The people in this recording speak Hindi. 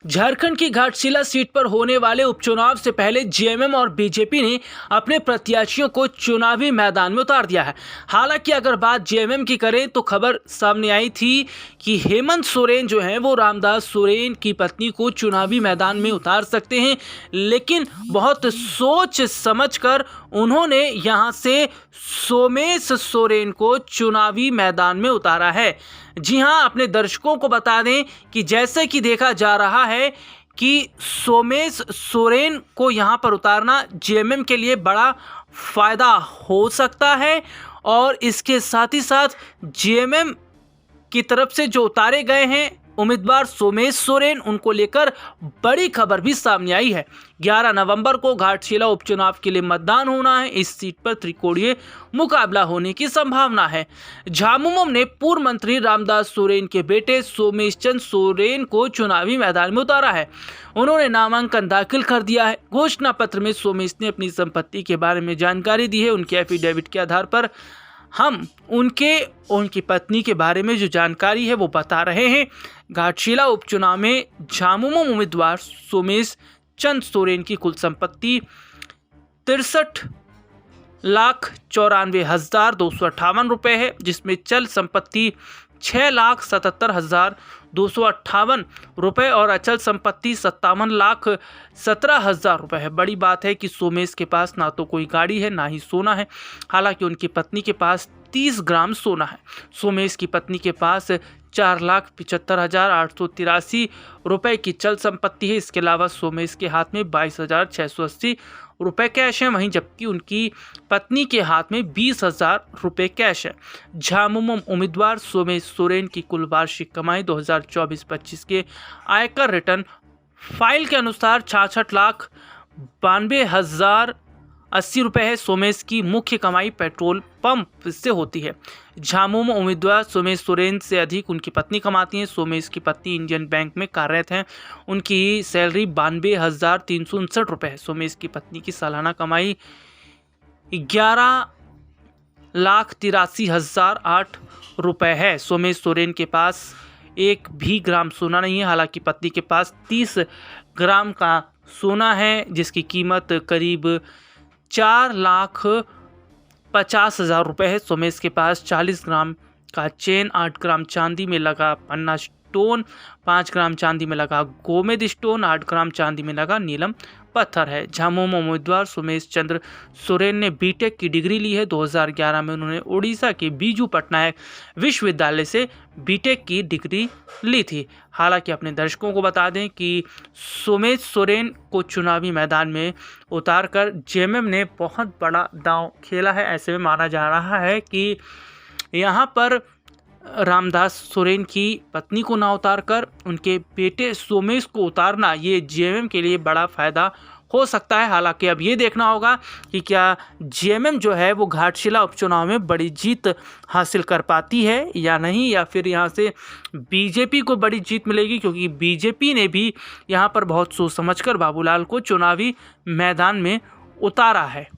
झारखंड की घाटशिला सीट पर होने वाले उपचुनाव से पहले जेएमएम और बीजेपी ने अपने प्रत्याशियों को चुनावी मैदान में उतार दिया है। हालांकि अगर बात जेएमएम की करें तो खबर सामने आई थी कि हेमंत सोरेन जो हैं वो रामदास सोरेन की पत्नी को चुनावी मैदान में उतार सकते हैं, लेकिन बहुत सोच समझकर उन्होंने यहां से सोमेश सोरेन को चुनावी मैदान में उतारा है। जी हां, अपने दर्शकों को बता दें कि जैसे कि देखा जा रहा है कि सोमेश सोरेन को यहां पर उतारना जेएमएम के लिए बड़ा फायदा हो सकता है और इसके साथ ही साथ जेएमएम की तरफ से जो उतारे गए हैं उम्मीदवार सोमेश सोरेन, उनको लेकर बड़ी खबर भी सामने आई है। 11 नवंबर को घाटशिला उपचुनाव के लिए मतदान होना है। इस सीट पर त्रिकोणीय मुकाबला होने की संभावना है। झामुमो ने पूर्व मंत्री रामदास सोरेन के बेटे सोमेश चंद्र सोरेन को चुनावी मैदान में उतारा है। उन्होंने नामांकन दाखिल कर दिया है। घोषणा पत्र में सोमेश ने अपनी संपत्ति के बारे में जानकारी दी है। उनके एफिडेविट के आधार पर हम उनकी पत्नी के बारे में जो जानकारी है वो बता रहे हैं। घाटशिला उपचुनाव में झामुमो उम्मीदवार सोमेश चंद्र सोरेन की कुल संपत्ति 63,94,258 रुपये है, जिसमें चल संपत्ति 6,77,258 रुपये और अचल संपत्ति 57,17,000 रुपये है। बड़ी बात है कि सोमेश के पास ना तो कोई गाड़ी है ना ही सोना है। हालांकि उनकी पत्नी के पास 30 ग्राम सोना है। सोमेश की पत्नी के पास 4,75,883 रुपये की चल संपत्ति है। इसके अलावा सोमेश के हाथ में 22,680 रुपये कैश है, वहीं जबकि उनकी पत्नी के हाथ में 20,000 रुपये कैश है। झामुमो उम्मीदवार सोमेश सोरेन की कुल वार्षिक कमाई 2024-25 के आयकर रिटर्न फाइल के अनुसार 66,92,080 रुपये है। सोमेश की मुख्य कमाई पेट्रोल पंप से होती है। झामुमो उम्मीदवार सोमेश सोरेन से अधिक उनकी पत्नी कमाती हैं। सोमेश की पत्नी इंडियन बैंक में कार्यरत हैं। उनकी सैलरी 92,359 रुपये है। सोमेश की पत्नी की सालाना कमाई 11,83,008 रुपये है। सोमेश सोरेन के पास 1 भी ग्राम सोना नहीं है। हालांकि पत्नी के पास 30 ग्राम का सोना है, जिसकी कीमत करीब 4,50,000 रुपये है। सोमेश के पास 40 ग्राम का चेन, 8 ग्राम चांदी में लगा पन्ना स्टोन, 5 ग्राम चांदी में लगा गोमेद स्टोन, 8 ग्राम चांदी में लगा नीलम पत्थर है। झामुमो उम्मीदवार सोमेश चंद्र सोरेन ने बीटेक की डिग्री ली है। 2011 में उन्होंने उड़ीसा के बीजू पटनायक विश्वविद्यालय से बीटेक की डिग्री ली थी। हालांकि अपने दर्शकों को बता दें कि सोमेश सोरेन को चुनावी मैदान में उतारकर जेएमएम ने बहुत बड़ा दांव खेला है। ऐसे में माना जा रहा है कि यहाँ पर रामदास सोरेन की पत्नी को ना उतारकर उनके बेटे सोमेश को उतारना ये जेएमएम के लिए बड़ा फ़ायदा हो सकता है। हालांकि अब ये देखना होगा कि क्या जेएमएम जो है वो घाटशिला उपचुनाव में बड़ी जीत हासिल कर पाती है या नहीं, या फिर यहाँ से बीजेपी को बड़ी जीत मिलेगी, क्योंकि बीजेपी ने भी यहाँ पर बहुत सोच समझकर बाबूलाल को चुनावी मैदान में उतारा है।